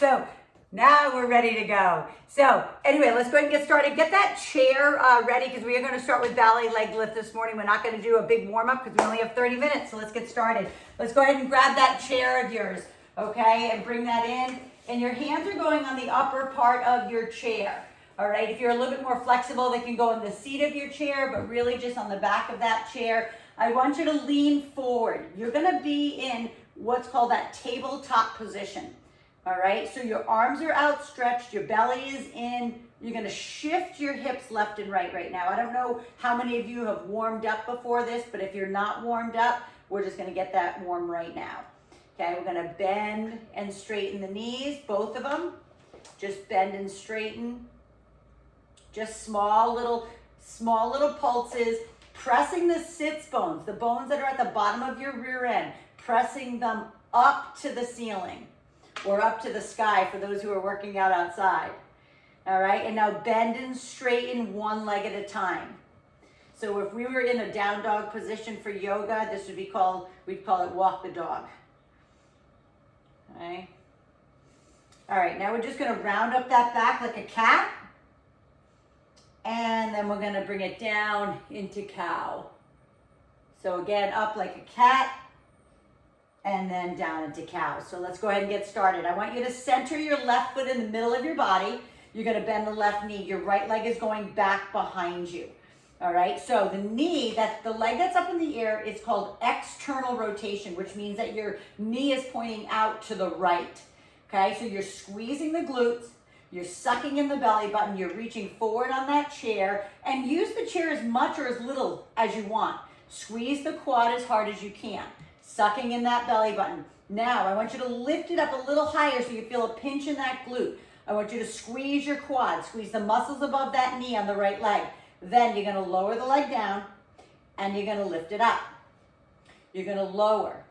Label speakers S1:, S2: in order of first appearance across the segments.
S1: So now we're ready to go. So anyway, let's go ahead and get started. Get that chair ready because we are going to start with ballet leg lift this morning. We're not going to do a big warm up because we only have 30 minutes. So let's get started. Let's go ahead and grab that chair of yours, okay, and bring that in. And your hands are going on the upper part of your chair. All right, if you're a little bit more flexible, they can go on the seat of your chair, but really just on the back of that chair. I want you to lean forward. You're going to be in what's called that tabletop position. All right, so your arms are outstretched, your belly is in. You're going to shift your hips left and right now. I don't know how many of you have warmed up before this, but if you're not warmed up, we're just going to get that warm right now. Okay, we're going to bend and straighten the knees, both of them. Just bend and straighten. Just small little pulses, pressing the sits bones, the bones that are at the bottom of your rear end, pressing them up to the ceiling or up to the sky for those who are working out outside. All right, and now bend and straighten one leg at a time. So if we were in a down dog position for yoga, this would be called, we'd call it walk the dog. Okay. All right, now we're just gonna round up that back like a cat. And then we're going to bring it down into cow. So again, up like a cat and then down into cow. So let's go ahead and get started. I want you to center your left foot in the middle of your body. You're going to bend the left knee. Your right leg is going back behind you. All right, so the knee, the leg that's up in the air is called external rotation, which means that your knee is pointing out to the right. Okay, so you're squeezing the glutes. You're sucking in the belly button, you're reaching forward on that chair, and use the chair as much or as little as you want. Squeeze the quad as hard as you can, sucking in that belly button. Now, I want you to lift it up a little higher so you feel a pinch in that glute. I want you to squeeze your quad, squeeze the muscles above that knee on the right leg. Then you're gonna lower the leg down, and you're gonna lift it up. You're gonna lower,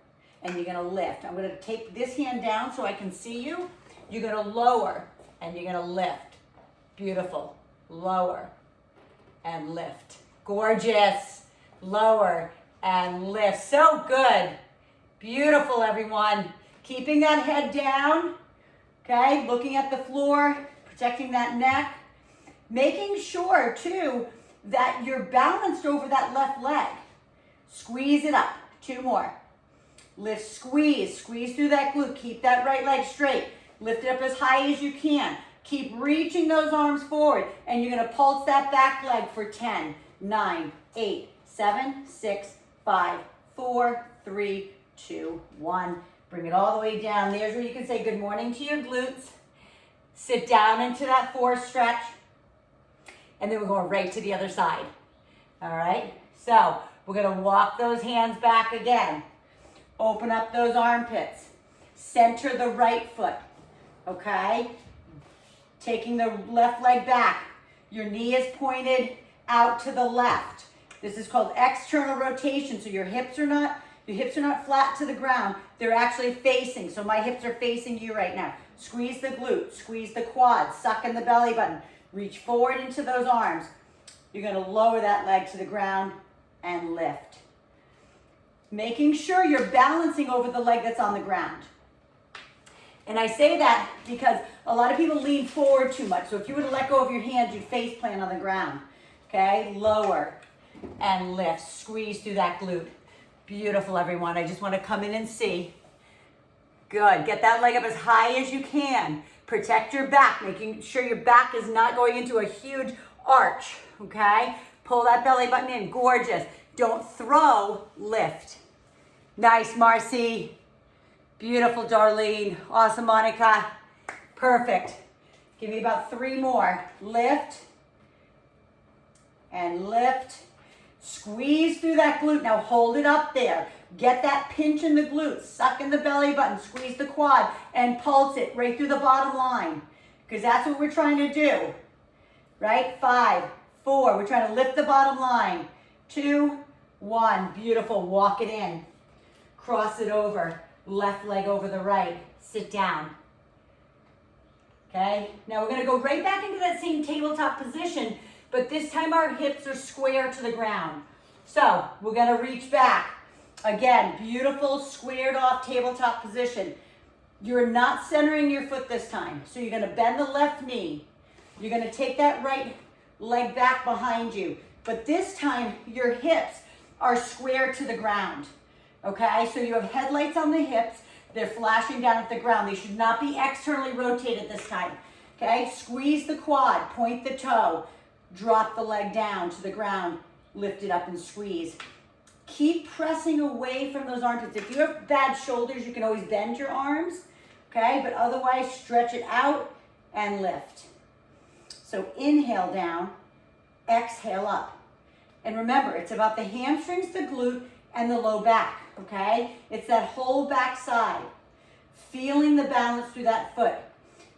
S1: and you're gonna lift. I'm gonna take this hand down so I can see you. You're gonna lower, and you're gonna lift. Beautiful. Lower and lift. Gorgeous. Lower and lift. So good. Beautiful, everyone. Keeping that head down. Okay, looking at the floor, protecting that neck. Making sure, too, that you're balanced over that left leg. Squeeze it up. 2 more. Lift, squeeze. Squeeze through that glute. Keep that right leg straight. Lift it up as high as you can. Keep reaching those arms forward, and you're gonna pulse that back leg for 10, 9, 8, 7, 6, 5, 4, 3, 2, 1. Bring it all the way down. There's where you can say good morning to your glutes. Sit down into that 4 stretch, and then we're going right to the other side. All right, so we're gonna walk those hands back again. Open up those armpits. Center the right foot. Okay, taking the left leg back. Your knee is pointed out to the left. This is called external rotation. So your hips are not flat to the ground. They're actually facing. So my hips are facing you right now. Squeeze the glute, squeeze the quad, suck in the belly button. Reach forward into those arms. You're going to lower that leg to the ground and lift. Making sure you're balancing over the leg that's on the ground. And I say that because a lot of people lean forward too much. So if you were to let go of your hands, you'd face plant on the ground. Okay, lower and lift. Squeeze through that glute. Beautiful, everyone. I just want to come in and see. Good. Get that leg up as high as you can. Protect your back, making sure your back is not going into a huge arch. Okay, pull that belly button in. Gorgeous. Don't throw, lift. Nice, Marcy. Beautiful, Darlene. Awesome, Monica. Perfect. Give me about 3 more. Lift and lift. Squeeze through that glute. Now hold it up there. Get that pinch in the glute. Suck in the belly button. Squeeze the quad and pulse it right through the bottom line because that's what we're trying to do. Right? 5, 4. We're trying to lift the bottom line. 2, 1. Beautiful. Walk it in. Cross it over. Left leg over the right. Sit down. Okay, now we're going to go right back into that same tabletop position, but this time our hips are square to the ground. So we're going to reach back. Again, beautiful squared off tabletop position. You're not centering your foot this time. So you're gonna bend the left knee. You're gonna take that right leg back behind you. But this time, your hips are square to the ground, okay? So you have headlights on the hips. They're flashing down at the ground. They should not be externally rotated this time, okay? Squeeze the quad, point the toe, drop the leg down to the ground, lift it up and squeeze. Keep pressing away from those armpits. If you have bad shoulders, you can always bend your arms, okay? But otherwise, stretch it out and lift. So inhale down, exhale up. And remember, it's about the hamstrings, the glute, and the low back, okay? It's that whole back side, feeling the balance through that foot.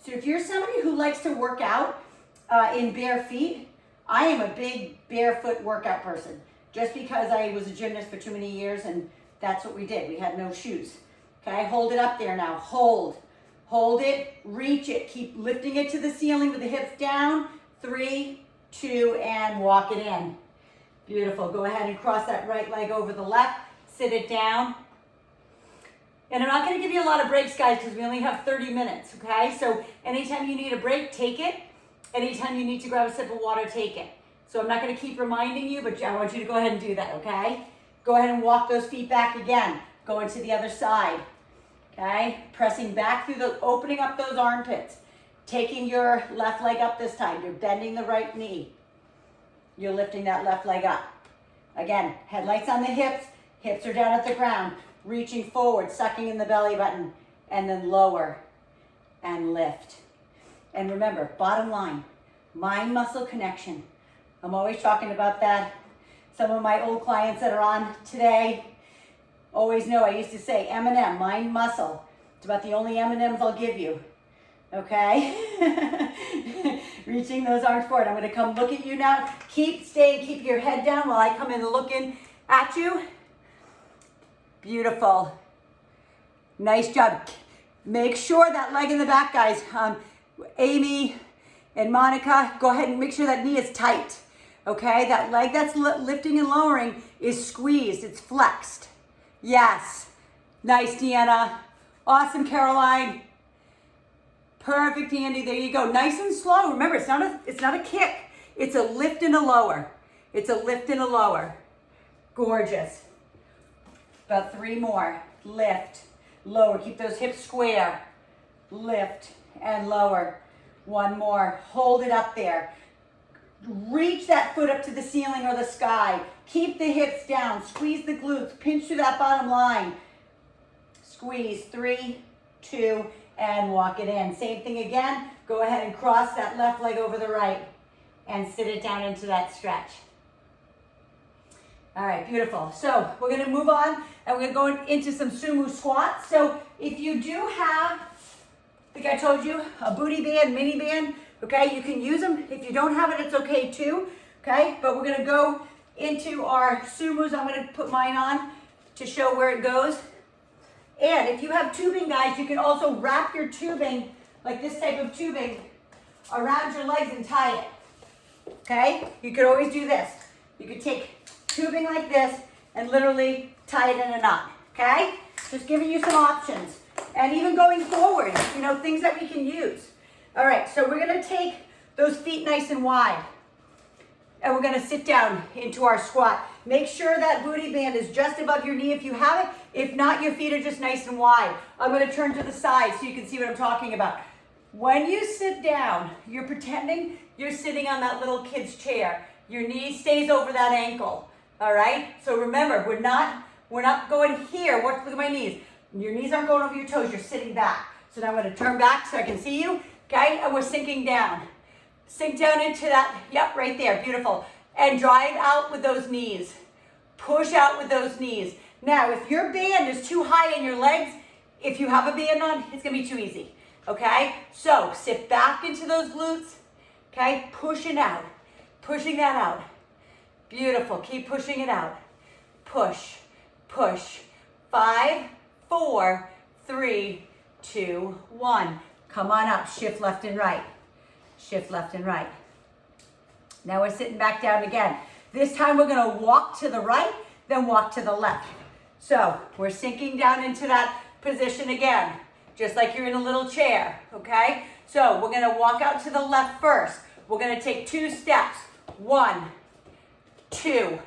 S1: So if you're somebody who likes to work out in bare feet, I am a big barefoot workout person, just because I was a gymnast for too many years and that's what we did. We had no shoes, okay? Hold it up there now, hold it, reach it, keep lifting it to the ceiling with the hips down, 3, 2, and walk it in. Beautiful, go ahead and cross that right leg over the left, sit it down. And I'm not gonna give you a lot of breaks, guys, because we only have 30 minutes, okay? So anytime you need a break, take it. Anytime you need to grab a sip of water, take it. So I'm not gonna keep reminding you, but I want you to go ahead and do that, okay? Go ahead and walk those feet back again. Go into the other side, okay? Pressing back through the, opening up those armpits. Taking your left leg up this time. You're bending the right knee. You're lifting that left leg up. Again, headlights on the hips. Hips are down at the ground. Reaching forward, sucking in the belly button, and then lower and lift. And remember, bottom line, mind-muscle connection. I'm always talking about that. Some of my old clients that are on today always know I used to say M&M, mind-muscle. It's about the only M&Ms I'll give you. Okay? Reaching those arms forward. I'm going to come look at you now. Keep your head down while I come in looking at you. Beautiful. Nice job. Make sure that leg in the back, guys. Amy and Monica, go ahead and make sure that knee is tight. Okay? That leg that's lifting and lowering is squeezed. It's flexed. Yes. Nice, Deanna. Awesome, Caroline. Perfect, Andy. There you go. Nice and slow. Remember, it's not a kick. It's a lift and a lower. It's a lift and a lower. Gorgeous. About 3 more. Lift, lower. Keep those hips square. Lift and lower. 1 more. Hold it up there. Reach that foot up to the ceiling or the sky. Keep the hips down. Squeeze the glutes. Pinch through that bottom line. Squeeze. 3, 2, and walk it in. Same thing again. Go ahead and cross that left leg over the right and sit it down into that stretch. All right, beautiful. So we're gonna move on and we're gonna go into some sumo squats. So if you do have, I think I told you, a booty band, mini band, okay, you can use them. If you don't have it, it's okay too, okay? But we're gonna go into our sumos. I'm gonna put mine on to show where it goes. And if you have tubing, guys, you can also wrap your tubing, like this type of tubing, around your legs and tie it, okay? You could always do this. You could take tubing like this and literally tie it in a knot, okay? Just giving you some options. And even going forward, you know, things that we can use. All right, so we're gonna take those feet nice and wide. And we're gonna sit down into our squat. Make sure that booty band is just above your knee if you have it. If not, your feet are just nice and wide. I'm gonna turn to the side so you can see what I'm talking about. When you sit down, you're pretending you're sitting on that little kid's chair. Your knee stays over that ankle, all right? So remember, we're not going here. Look at my knees. Your knees aren't going over your toes, you're sitting back. So now I'm gonna turn back so I can see you, okay? And we're sinking down. Sink down into that, yep, right there, beautiful. And drive out with those knees. Push out with those knees. Now, if your band is too high in your legs, if you have a band on, it's gonna be too easy, okay? So, sit back into those glutes, okay? Pushing out, pushing that out. Beautiful, keep pushing it out. Push, push. 5, 4, 3, 2, 1. Come on up, shift left and right. Shift left and right. Now we're sitting back down again. This time we're gonna walk to the right, then walk to the left. So we're sinking down into that position again. just like you're in a little chair, okay? So we're gonna walk out to the left first. We're gonna take 2 steps. 1, 2.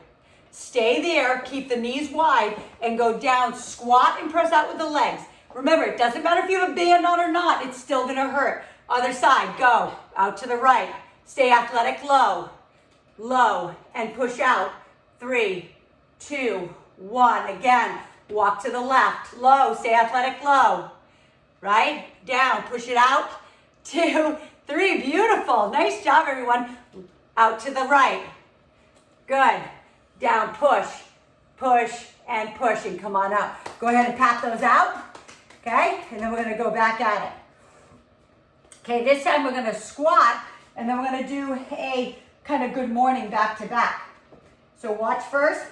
S1: Stay there, keep the knees wide, and go down, squat and press out with the legs. Remember, it doesn't matter if you have a band on or not, it's still gonna hurt. Other side, go, out to the right. Stay athletic, low, low, and push out. 3, 2, 1. Again, walk to the left, low, stay athletic, low. Right, down, push it out. 2, 3, beautiful. Nice job, everyone. Out to the right. Good. Down, push, push, and push, and come on up. Go ahead and pat those out, okay? And then we're gonna go back at it. Okay, this time we're gonna squat, and then we're gonna do a kind of good morning back to back. So watch first.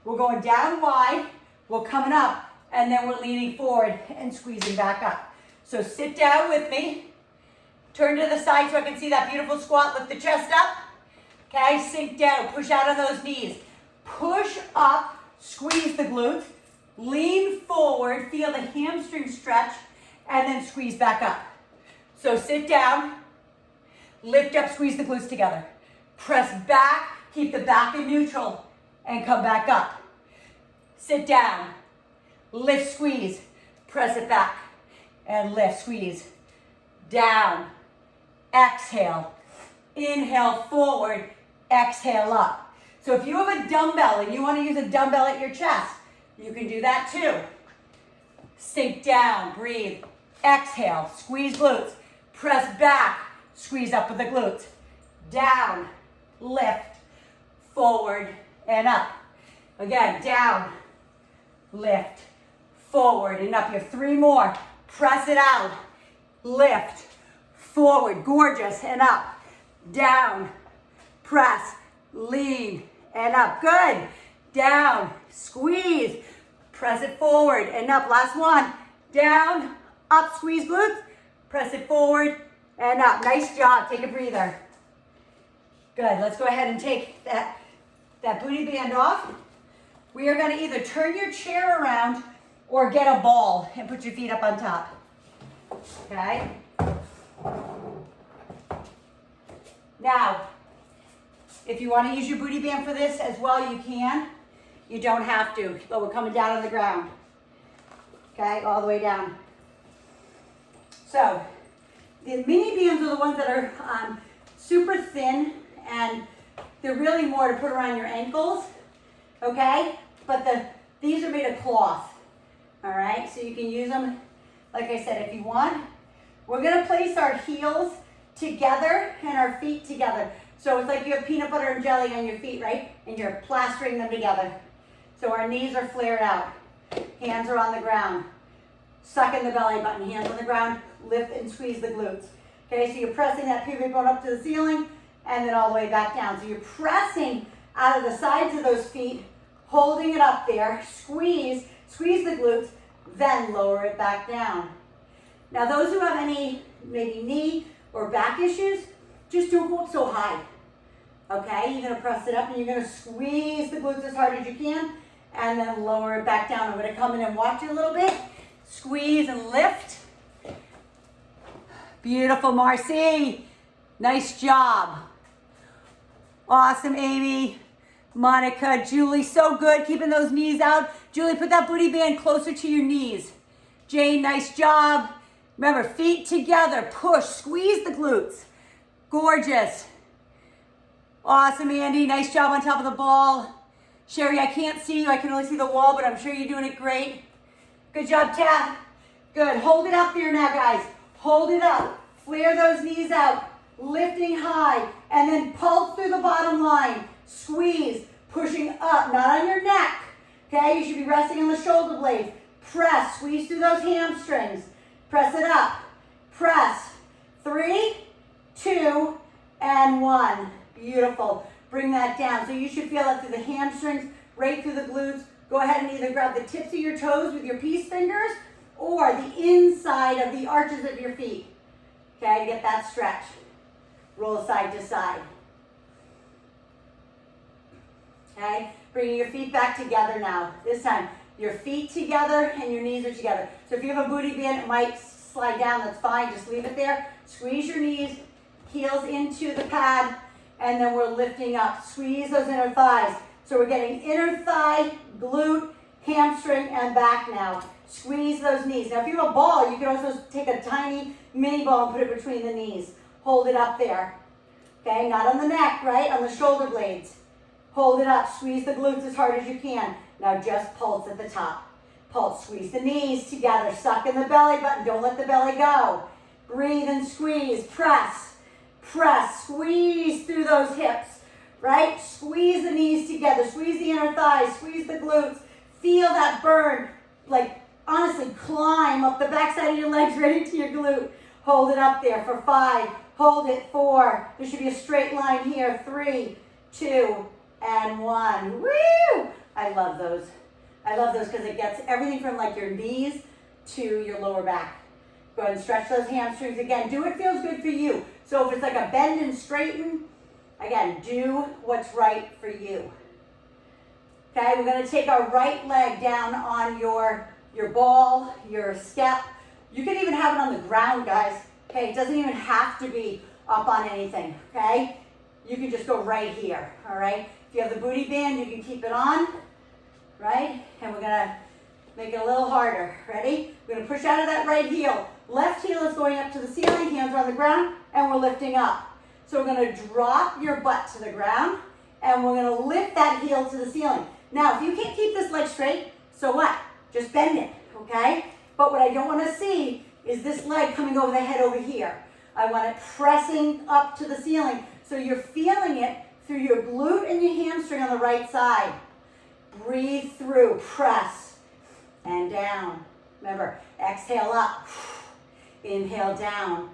S1: We're going down wide, we're coming up, and then we're leaning forward and squeezing back up. So sit down with me. Turn to the side so I can see that beautiful squat. Lift the chest up. Okay, sink down, push out on those knees. Push up, squeeze the glutes. Lean forward, feel the hamstring stretch, and then squeeze back up. So sit down, lift up, squeeze the glutes together. Press back, keep the back in neutral, and come back up. Sit down, lift, squeeze, press it back, and lift, squeeze. Down, exhale, inhale forward, exhale up. So if you have a dumbbell and you want to use a dumbbell at your chest, you can do that too. Sink down, breathe, exhale, squeeze glutes, press back, squeeze up with the glutes. Down, lift, forward, and up. Again, down, lift, forward, and up. You have 3 more. Press it out, lift, forward, gorgeous, and up. Down, press, lean, and up. Good. Down, squeeze, press it forward, and up. Last one. Down, up, squeeze glutes, press it forward, and up. Nice job. Take a breather. Good. Let's go ahead and take that booty band off. We are going to either turn your chair around or get a ball and put your feet up on top. Okay? Now, if you want to use your booty band for this as well, you can. You don't have to, but we're coming down on the ground. Okay, all the way down. So, the mini bands are the ones that are super thin, and they're really more to put around your ankles, okay? But these are made of cloth, all right? So you can use them, like I said, if you want. We're gonna place our heels together and our feet together. So it's like you have peanut butter and jelly on your feet, right? And you're plastering them together. So our knees are flared out. Hands are on the ground. Suck in the belly button, hands on the ground, lift and squeeze the glutes. Okay, so you're pressing that pubic bone up to the ceiling and then all the way back down. So you're pressing out of the sides of those feet, holding it up there, squeeze the glutes, then lower it back down. Now those who have any maybe knee or back issues, just don't go up so high. Okay, you're gonna press it up and you're gonna squeeze the glutes as hard as you can and then lower it back down. I'm gonna come in and watch you a little bit. Squeeze and lift. Beautiful, Marcy. Nice job. Awesome, Amy. Monica, Julie, so good. Keeping those knees out. Julie, put that booty band closer to your knees. Jane, nice job. Remember, feet together. Push, squeeze the glutes. Gorgeous. Awesome, Andy. Nice job on top of the ball. Sherry, I can't see you. I can only see the wall, but I'm sure you're doing it great. Good job, Tab. Good. Hold it up there now, guys. Hold it up. Flare those knees out. Lifting high. And then pulse through the bottom line. Squeeze. Pushing up. Not on your neck. Okay? You should be resting on the shoulder blades. Press. Squeeze through those hamstrings. Press it up. Press. 3, 2, and 1. Beautiful. Bring that down. So you should feel it through the hamstrings, right through the glutes. Go ahead and either grab the tips of your toes with your peace fingers or the inside of the arches of your feet. Okay, get that stretch. Roll side to side. Okay, bringing your feet back together now. This time, your feet together and your knees are together. So if you have a booty band, it might slide down, that's fine, just leave it there. Squeeze your knees, heels into the pad, and then we're lifting up. Squeeze those inner thighs. So we're getting inner thigh, glute, hamstring, and back now. Squeeze those knees. Now if you have a ball, you can also take a tiny mini ball and put it between the knees. Hold it up there. Okay, not on the neck, right? On the shoulder blades. Hold it up. Squeeze the glutes as hard as you can. Now just pulse at the top. Pulse. Squeeze the knees together. Suck in the belly button. Don't let the belly go. Breathe and squeeze. Press. Press. Squeeze through those hips, right? Squeeze the knees together. Squeeze the inner thighs. Squeeze the glutes. Feel that burn. Like, honestly, climb up the backside of your legs right into your glute. Hold it up there for 5. Hold it 4. There should be a straight line here. 3, 2, and 1. Woo! I love those. I love those because it gets everything from like your knees to your lower back. Go ahead and stretch those hamstrings again. Do what feels good for you. So if it's like a bend and straighten, again, do what's right for you. Okay, we're going to take our right leg down on your ball, your step. You can even have it on the ground, guys. Okay, it doesn't even have to be up on anything, okay? You can just go right here, all right? If you have the booty band, you can keep it on, right? And we're gonna make it a little harder. Ready? We're gonna push out of that right heel. Left heel is going up to the ceiling, hands are on the ground, and we're lifting up. So we're gonna drop your butt to the ground, and we're gonna lift that heel to the ceiling. Now, if you can't keep this leg straight, so what? Just bend it, okay? But what I don't wanna see is this leg coming over the head over here. I want it pressing up to the ceiling. So you're feeling it through your glute and your hamstring on the right side. Breathe through, press, and down. Remember, exhale up, inhale down.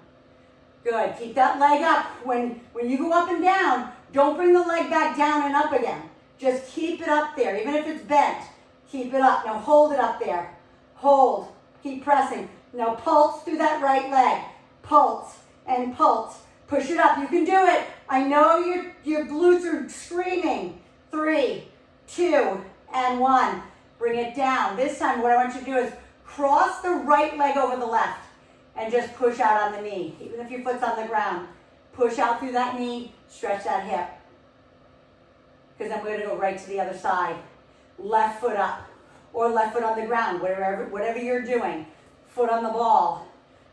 S1: Good, keep that leg up. When you go up and down, don't bring the leg back down and up again. Just keep it up there, even if it's bent. Keep it up. Now hold it up there. Hold, keep pressing. Now pulse through that right leg. Pulse and pulse. Push it up. You can do it. I know your glutes are screaming. 3, 2, and 1. Bring it down. This time what I want you to do is cross the right leg over the left and just push out on the knee. Even if your foot's on the ground. Push out through that knee. Stretch that hip. Because then we're going to go right to the other side. Left foot up or left foot on the ground. Whatever you're doing. Foot on the ball,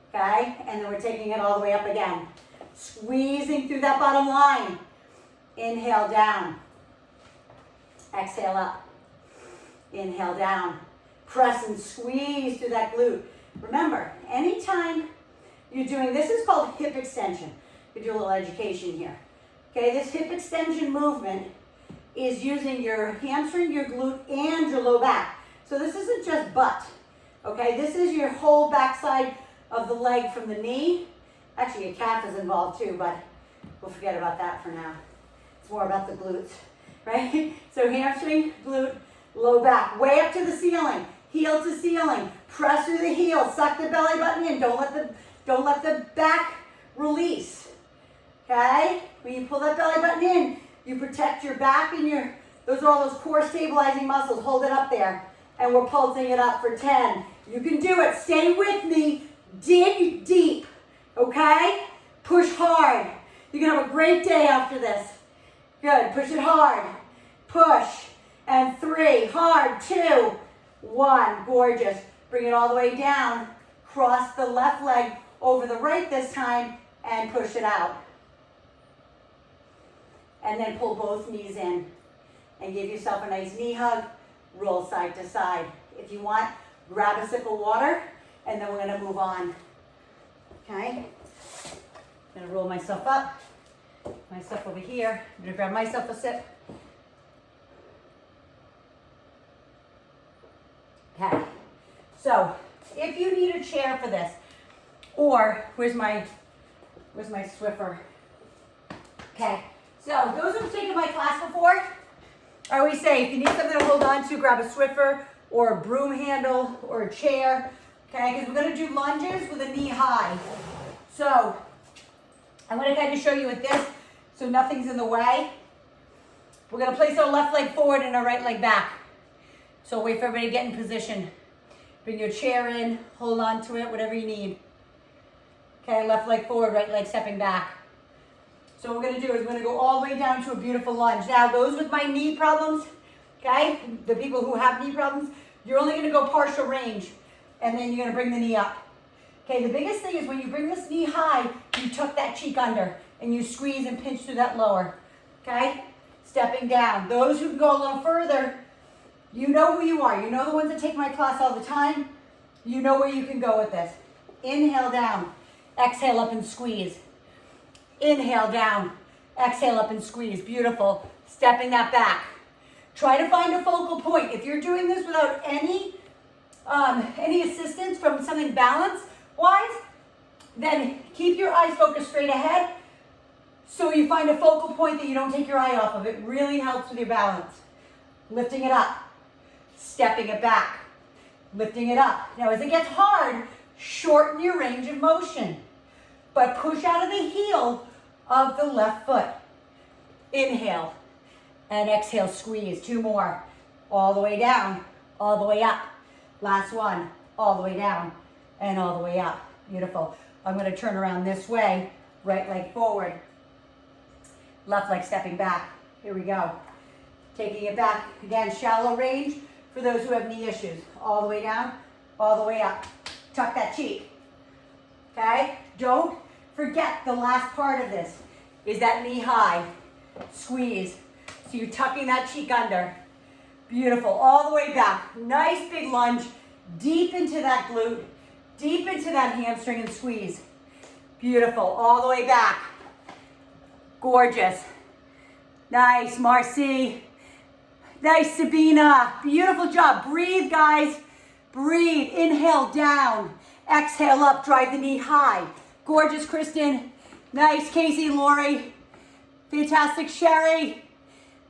S1: okay? And then we're taking it all the way up again. Squeezing through that bottom line. Inhale down. Exhale up. Inhale down. Press and squeeze through that glute. Remember, anytime you're doing, this is called hip extension. We do a little education here. Okay, this hip extension movement is using your hamstring, your glute, and your low back. So this isn't just butt. Okay, this is your whole backside of the leg from the knee. Actually, your calf is involved too, but we'll forget about that for now. It's more about the glutes, right? So hamstring, glute, low back, way up to the ceiling, heel to ceiling. Press through the heel, suck the belly button in. Don't let the back release. Okay? When you pull that belly button in, you protect your back and those are all those core stabilizing muscles. Hold it up there. And we're pulsing it up for 10. You can do it. Stay with me. Dig deep. Okay? Push hard. You're going to have a great day after this. Good. Push it hard. Push. And 3. Hard. 2. 1. Gorgeous. Bring it all the way down. Cross the left leg over the right this time and push it out. And then pull both knees in and give yourself a nice knee hug. Roll side to side. If you want, grab a sip of water, and then we're going to move on. Okay? I'm going to roll myself up, myself over here. I'm going to grab myself a sip. Okay. So, if you need a chair for this, or where's my Swiffer? Okay. So, those who've taken my class before, I always say, if you need something to hold on to, grab a Swiffer or a broom handle or a chair, okay? Because we're going to do lunges with a knee high. So, I'm going to kind of show you with this so nothing's in the way. We're going to place our left leg forward and our right leg back. So wait for everybody to get in position. Bring your chair in, hold on to it, whatever you need. Okay, left leg forward, right leg stepping back. So what we're gonna do is we're gonna go all the way down to a beautiful lunge. Now, those with my knee problems, okay, the people who have knee problems, you're only gonna go partial range, and then you're gonna bring the knee up. Okay, the biggest thing is when you bring this knee high, you tuck that cheek under, and you squeeze and pinch through that lower, okay? Stepping down. Those who can go a little further, you know who you are. You know the ones that take my class all the time. You know where you can go with this. Inhale down, exhale up and squeeze. Inhale down, exhale up and squeeze. Beautiful. Stepping that back. Try to find a focal point. If you're doing this without any assistance from something balance-wise, then keep your eyes focused straight ahead so you find a focal point that you don't take your eye off of. It really helps with your balance. Lifting it up, stepping it back, lifting it up. Now, as it gets hard, shorten your range of motion, but push out of the heel of the left foot. Inhale and exhale, squeeze. 2 more. All the way down, all the way up. Last one, all the way down and all the way up. Beautiful. I'm going to turn around this way, right leg forward, left leg stepping back. Here we go. Taking it back. Again, shallow range for those who have knee issues. All the way down, all the way up. Tuck that cheek. Okay? Don't forget the last part of this is that knee high. Squeeze. So you're tucking that cheek under. Beautiful. All the way back. Nice big lunge. Deep into that glute. Deep into that hamstring and squeeze. Beautiful. All the way back. Gorgeous. Nice, Marcy. Nice, Sabina. Beautiful job. Breathe, guys. Breathe. Inhale down. Exhale up. Drive the knee high. Gorgeous, Kristen. Nice, Casey, Lori. Fantastic, Sherry.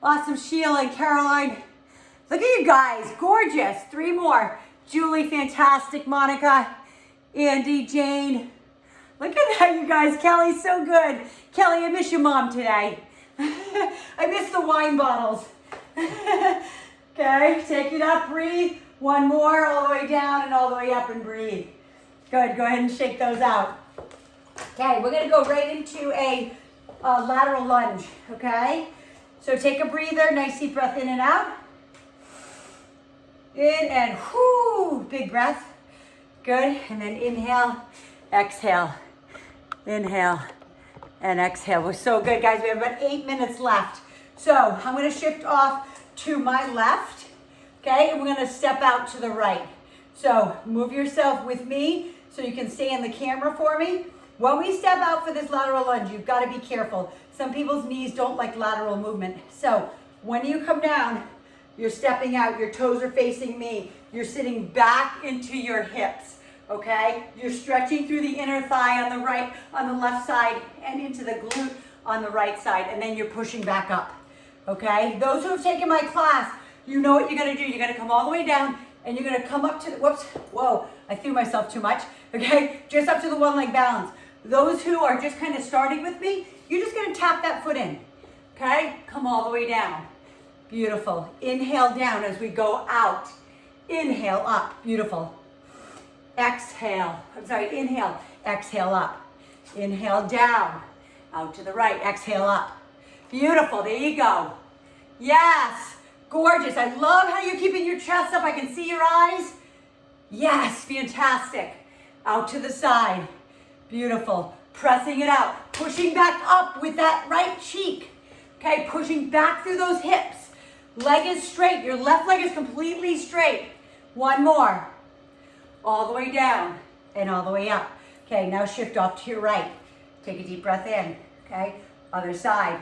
S1: Awesome, Sheila and Caroline. Look at you guys. Gorgeous. 3 more. Julie, fantastic. Monica, Andy, Jane. Look at that, you guys. Kelly's so good. Kelly, I miss your mom today. I miss the wine bottles. Okay, take it up, breathe. 1 more, all the way down and all the way up and breathe. Good, go ahead and shake those out. Okay, we're gonna go right into a lateral lunge, okay? So take a breather, nice deep breath in and out. In and whoo, big breath. Good, and then inhale, exhale. Inhale and exhale. We're so good, guys. We have about 8 minutes left. So I'm gonna shift off to my left, okay? And we're gonna step out to the right. So move yourself with me so you can stay in the camera for me. When we step out for this lateral lunge, you've gotta be careful. Some people's knees don't like lateral movement. So when you come down, you're stepping out, your toes are facing me. You're sitting back into your hips, okay? You're stretching through the inner thigh on the right, on the left side, and into the glute on the right side, and then you're pushing back up, okay? Those who have taken my class, you know what you're gonna do. You're gonna come all the way down, and you're gonna come up to the, whoops, whoa, I threw myself too much, okay? Just up to the 1 leg balance. Those who are just kind of starting with me, you're just gonna tap that foot in, okay? Come all the way down. Beautiful. Inhale down as we go out. Inhale up. Beautiful. Exhale. I'm sorry, inhale. Exhale up. Inhale down. Out to the right. Exhale up. Beautiful. There you go. Yes. Gorgeous. I love how you're keeping your chest up. I can see your eyes. Yes. Fantastic. Out to the side. Beautiful. Pressing it out. Pushing back up with that right cheek. Okay. Pushing back through those hips. Leg is straight. Your left leg is completely straight. 1 more. All the way down and all the way up. Okay, now shift off to your right. Take a deep breath in. Okay, other side.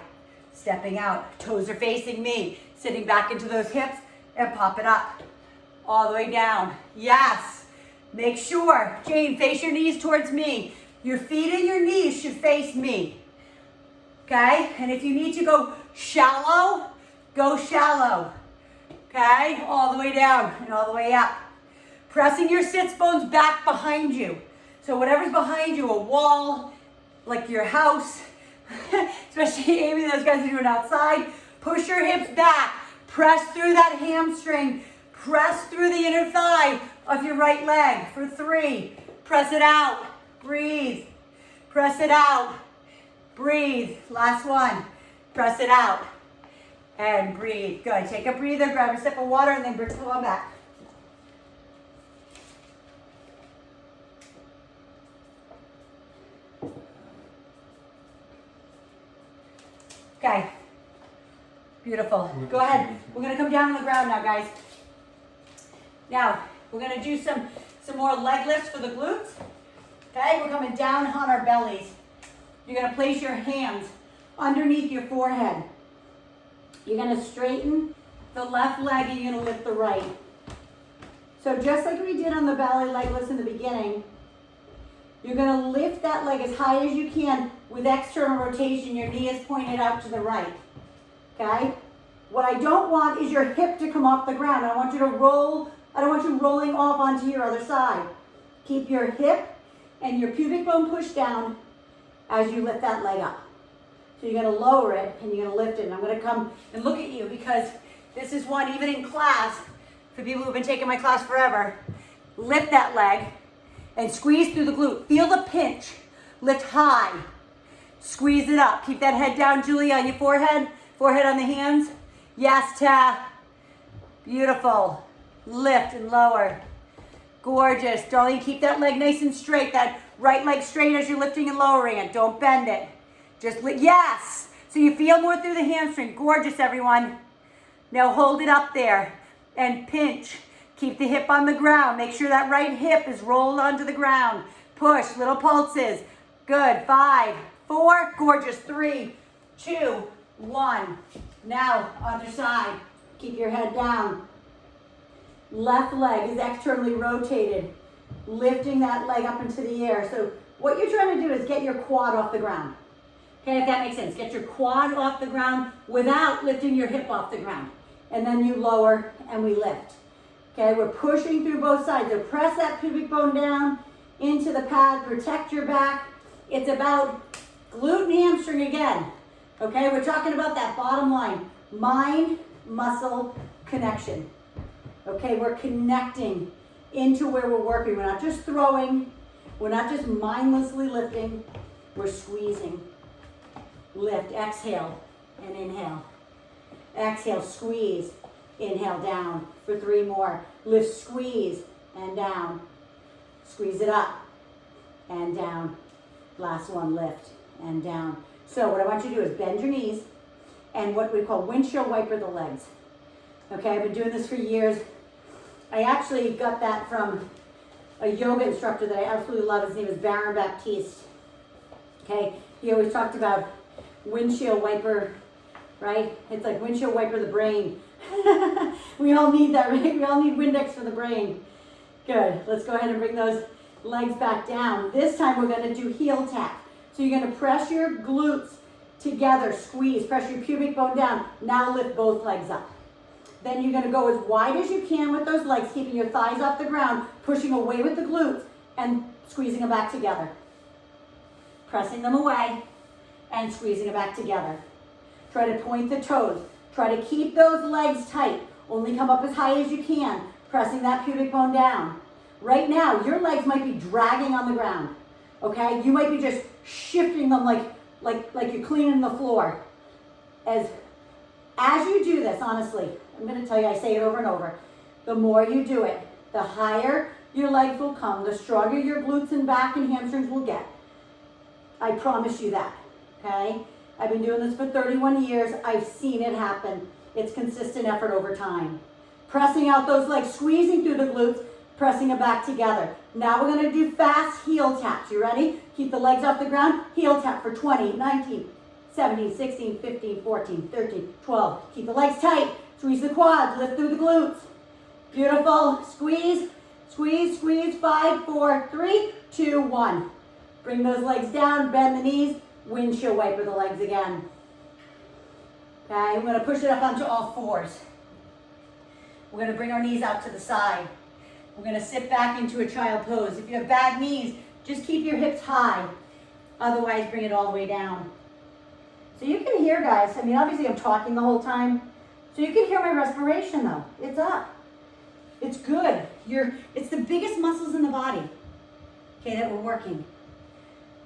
S1: Stepping out. Toes are facing me. Sitting back into those hips and pop it up. All the way down. Yes. Make sure, Jane, face your knees towards me. Your feet and your knees should face me. Okay, and if you need to go shallow, go shallow, okay? All the way down and all the way up. Pressing your sits bones back behind you. So whatever's behind you, a wall, like your house, especially Amy, those guys are doing outside, push your hips back. Press through that hamstring. Press through the inner thigh of your right leg for 3. Press it out. Breathe. Press it out. Breathe. Last one. Press it out. And breathe. Good. Take a breather, grab a sip of water, and then bring it on back. Okay. Beautiful. Go ahead. We're going to come down on the ground now, guys. Now, we're going to do some more leg lifts for the glutes. Okay, we're coming down on our bellies. You're going to place your hands underneath your forehead. You're going to straighten the left leg and you're going to lift the right. So just like we did on the ballet leg lifts in the beginning, you're going to lift that leg as high as you can with external rotation. Your knee is pointed out to the right. Okay? What I don't want is your hip to come off the ground. I want you to roll. I don't want you rolling off onto your other side. Keep your hip and your pubic bone pushed down as you lift that leg up. So you're going to lower it and you're going to lift it. And I'm going to come and look at you because this is one, even in class, for people who've been taking my class forever, lift that leg and squeeze through the glute. Feel the pinch. Lift high. Squeeze it up. Keep that head down, Julie, on your forehead. Forehead on the hands. Yes, Ta. Beautiful. Lift and lower. Gorgeous. Darling, keep that leg nice and straight. That right leg straight as you're lifting and lowering it. Don't bend it. Just yes. So you feel more through the hamstring. Gorgeous, everyone. Now hold it up there and pinch. Keep the hip on the ground. Make sure that right hip is rolled onto the ground. Push, little pulses. Good. 5, 4, gorgeous. 3, 2, 1. Now, other side. Keep your head down. Left leg is externally rotated, lifting that leg up into the air. So what you're trying to do is get your quad off the ground. Okay, if that makes sense. Get your quad off the ground without lifting your hip off the ground. And then you lower and we lift. Okay, we're pushing through both sides. So press that pubic bone down into the pad, protect your back. It's about glute and hamstring again. Okay, we're talking about that bottom line, mind-muscle connection. Okay, we're connecting into where we're working. We're not just throwing. We're not just mindlessly lifting. We're squeezing. Lift, exhale, and inhale. Exhale, squeeze. Inhale, down for 3 more. Lift, squeeze, and down. Squeeze it up, and down. Last one, lift, and down. So what I want you to do is bend your knees, and what we call windshield wiper the legs. Okay, I've been doing this for years. I actually got that from a yoga instructor that I absolutely love. His name is Baron Baptiste. Okay, he always talked about windshield wiper, right? It's like windshield wiper the brain. We all need that, right? We all need Windex for the brain. Good. Let's go ahead and bring those legs back down. This time we're going to do heel tap. So you're going to press your glutes together, squeeze, press your pubic bone down. Now lift both legs up. Then you're going to go as wide as you can with those legs, keeping your thighs off the ground, pushing away with the glutes, and squeezing them back together. Pressing them away and squeezing them back together. Try to point the toes. Try to keep those legs tight. Only come up as high as you can, pressing that pubic bone down. Right now, your legs might be dragging on the ground. Okay? You might be just shifting them like you're cleaning the floor. As you do this, honestly, I'm going to tell you, I say it over and over. The more you do it, the higher your legs will come, the stronger your glutes and back and hamstrings will get. I promise you that, okay? I've been doing this for 31 years. I've seen it happen. It's consistent effort over time. Pressing out those legs, squeezing through the glutes, pressing them back together. Now we're going to do fast heel taps. You ready? Keep the legs off the ground. Heel tap for 20, 19, 17, 16, 15, 14, 13, 12. Keep the legs tight. Squeeze the quads. Lift through the glutes. Beautiful. Squeeze, squeeze, squeeze. 5, 4, 3, 2, 1. Bring those legs down. Bend the knees. Windshield wiper the legs again. Okay, we're going to push it up onto all fours. We're going to bring our knees out to the side. We're going to sit back into a child pose. If you have bad knees, just keep your hips high. Otherwise, bring it all the way down. So you can hear, guys, I mean, obviously I'm talking the whole time. So you can hear my respiration, though. It's up. It's good. It's the biggest muscles in the body, okay, that we're working.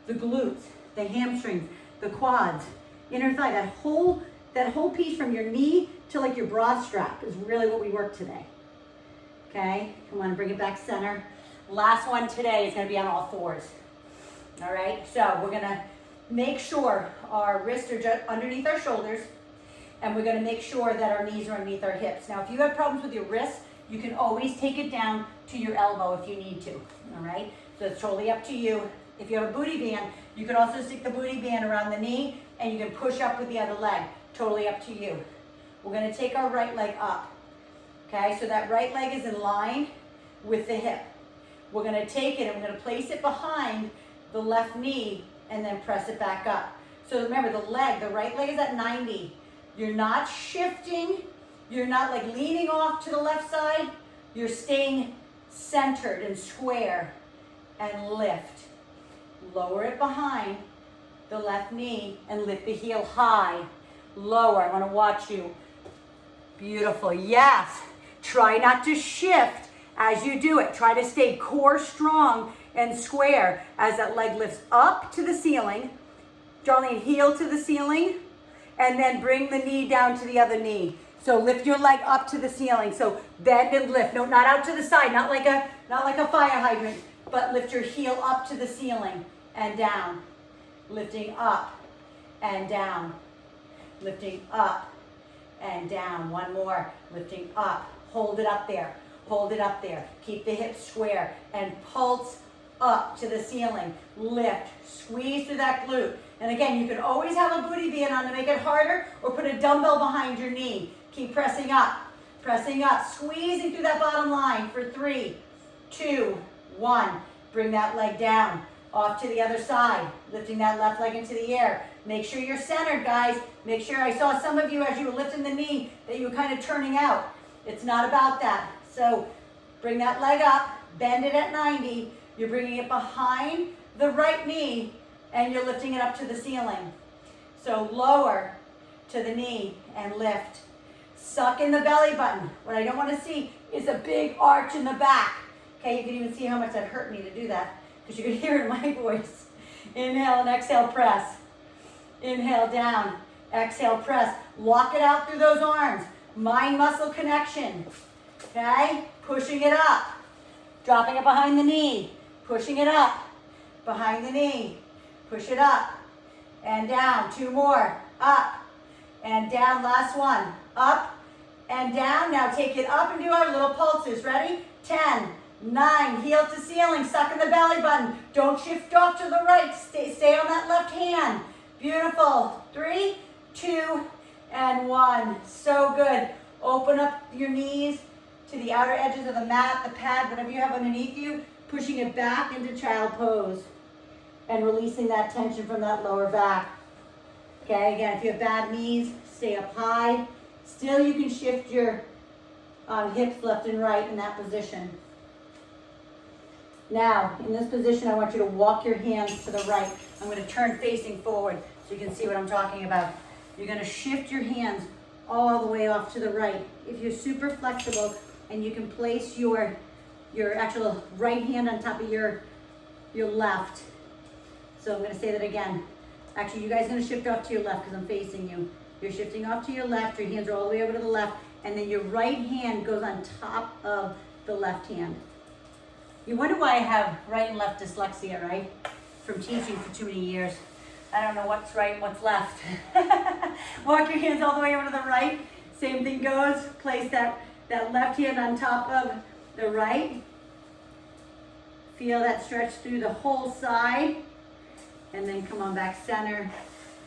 S1: the glutes, the hamstrings, the quads, inner thigh, that whole piece from your knee to like your broad strap is really what we work today. Okay, come on, bring it back center. Last one today is gonna be on all fours. All right, so we're gonna make sure our wrists are just underneath our shoulders, and we're gonna make sure that our knees are underneath our hips. Now, if you have problems with your wrists, you can always take it down to your elbow if you need to, all right? So it's totally up to you. If you have a booty band, you can also stick the booty band around the knee, and you can push up with the other leg. Totally up to you. We're gonna take our right leg up, okay? So that right leg is in line with the hip. We're gonna take it and we're gonna place it behind the left knee and then press it back up. So remember, the right leg is at 90. You're not shifting. You're not like leaning off to the left side. You're staying centered and square, and lift. Lower it behind the left knee and lift the heel high. Lower, I wanna watch you. Beautiful, yes. Try not to shift as you do it. Try to stay core strong and square as that leg lifts up to the ceiling. Darlene, heel to the ceiling, and then bring the knee down to the other knee. So lift your leg up to the ceiling. So bend and lift. No, not out to the side, not like a fire hydrant, but lift your heel up to the ceiling and down. Lifting up and down. Lifting up and down. One more. Lifting up. Hold it up there. Hold it up there. Keep the hips square and pulse up to the ceiling. Lift. Squeeze through that glute. And again, you can always have a booty band on to make it harder, or put a dumbbell behind your knee. Keep pressing up, squeezing through that bottom line for 3, 2, 1. Bring that leg down, off to the other side, lifting that left leg into the air. Make sure you're centered, guys. Make sure, I saw some of you as you were lifting the knee that you were kind of turning out. It's not about that. So bring that leg up, bend it at 90. You're bringing it behind the right knee, and you're lifting it up to the ceiling. So lower to the knee and lift. Suck in the belly button. What I don't want to see is a big arch in the back. Okay, you can even see how much that hurt me to do that, because you can hear it in my voice. Inhale and exhale, press. Inhale, down. Exhale, press. Lock it out through those arms. Mind-muscle connection. Okay, pushing it up. Dropping it behind the knee. Pushing it up. Behind the knee. Push it up and down. 2 more. Up and down. Last one. Up and down. Now take it up and do our little pulses. Ready? 10, 9, heel to ceiling. Suck in the belly button. Don't shift off to the right. Stay on that left hand. Beautiful. 3, 2, and 1. So good. Open up your knees to the outer edges of the mat, the pad, whatever you have underneath you. Pushing it back into child pose. And releasing that tension from that lower back. Okay, again, if you have bad knees, stay up high. Still, you can shift your hips left and right in that position. Now, in this position, I want you to walk your hands to the right. I'm going to turn facing forward so you can see what I'm talking about. You're going to shift your hands all the way off to the right. If you're super flexible and you can place your actual right hand on top of your left. So I'm going to say that again. Actually, you guys are going to shift off to your left because I'm facing you. You're shifting off to your left. Your hands are all the way over to the left. And then your right hand goes on top of the left hand. You wonder why I have right and left dyslexia, right? From teaching for too many years. I don't know what's right and what's left. Walk your hands all the way over to the right. Same thing goes. Place that left hand on top of the right. Feel that stretch through the whole side. And then come on back center.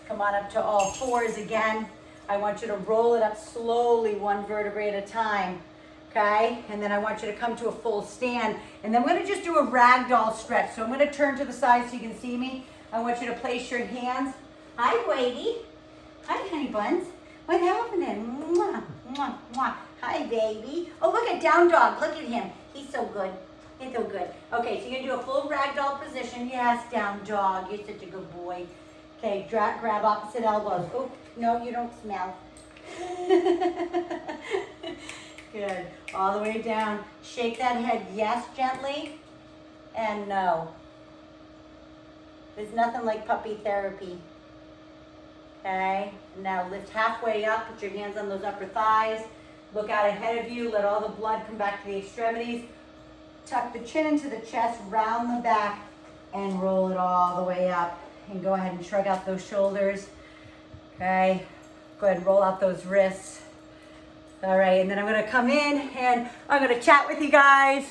S1: Come on up to all fours again. I want you to roll it up slowly, 1 vertebrae at a time. Okay? And then I want you to come to a full stand. And then we're going to just do a ragdoll stretch. So I'm going to turn to the side so you can see me. I want you to place your hands. Hi, Whitey. Hi, honey buns. What's happening? Mwah, mwah, mwah. Hi, baby. Oh, look at down dog. Look at him. He's so good. He's so good. Okay, so you're going to do a full ragdoll position. Yes, down dog. You're such a good boy. Okay, grab opposite elbows. Oh, no, you don't smell. Good. All the way down. Shake that head yes gently and no. There's nothing like puppy therapy. Okay, now lift halfway up, put your hands on those upper thighs. Look out ahead of you, let all the blood come back to the extremities. Tuck the chin into the chest, round the back, and roll it all the way up. And go ahead and shrug out those shoulders. Okay, go ahead and roll out those wrists. All right, and then I'm gonna come in and I'm gonna chat with you guys.